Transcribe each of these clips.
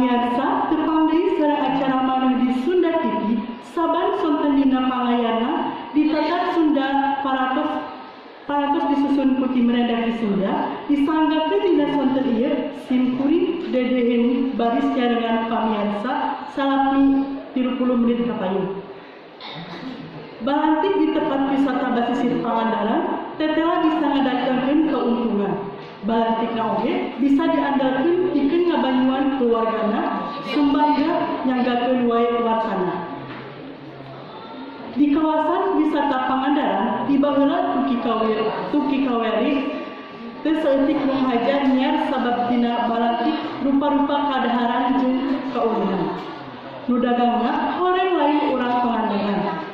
Pamirsa, tepangdeui sareng acara maneh di Sunda TV, saban sonten dina pangayana ditata Sunda paratos disusun ku tim redaksi Sunda, disanggakeun dina sonten ieu simkuring dedehen baris jaringan pamirsa salami 30 menit kapayun. Balantik di tempat wisata basisir Pangandaran, tetela bisa ngadatangkeun keuntungan. Balantikna oge bisa diandalkeun pikeun ngabanyuan keluargana, sumbaga nyanggakeun wae warsana. Di kawasan wisata Pangandaran, tiba heula Tuki Kaweri teu saeutik nu hajar nyiar sabab dina balantik rupa-rupa kadaharan jeung kauningan. Nu dagangna horeng lain urang Pangandaran.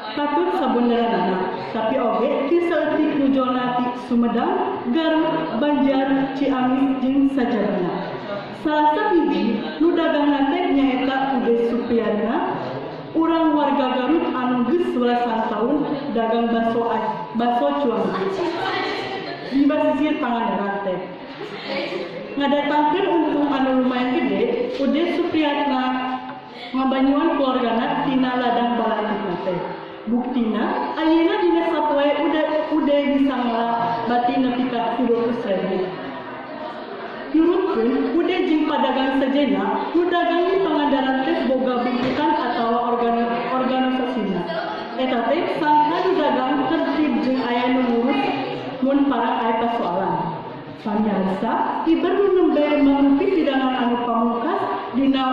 Katut sabeneranana, tapi oge ti saeutik nu jolna ti Sumedang, Garut, Banjar, Ciamis jeung sajabana. Salah sabiji nu dagangna teh nyaeta Ude Supriyatna, urang warga Garut anu geus 11 tahun dagang baso cuanki di basisir Pangandaran teh. Ngadatangkeun untung anu lumayan gede, Ude Supriyatna ngabanyuan keluargana tina ladang balantikna teh. Buktina, ayeuna dina sapoe udah bisa ngalabati nepi ka 20.000. Nurutkeun, udah jeung padagang sejenna, nu dagang di Pangandaran teh boga bentukan atawa organisasina. Eta teh sangka nu dagang tertib jeung aya nu ngurus mun para aya pasoalan. Pamirsa, iber nu nembe mangrupi pidangan anu pamungkas dina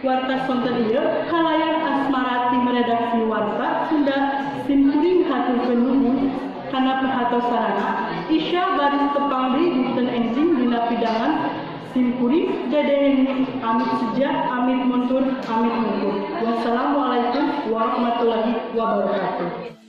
warta sonten ieu halayan asmara tim redaksi warta Sunda simkuring haturkeun nuhun kana perhatosanana. Isya baris tepangdeui dinten enjing dina pidangan simkuring dedehen amit sejak amit muntur amit muntur. Wassalamualaikum warahmatullahi wabarakatuh.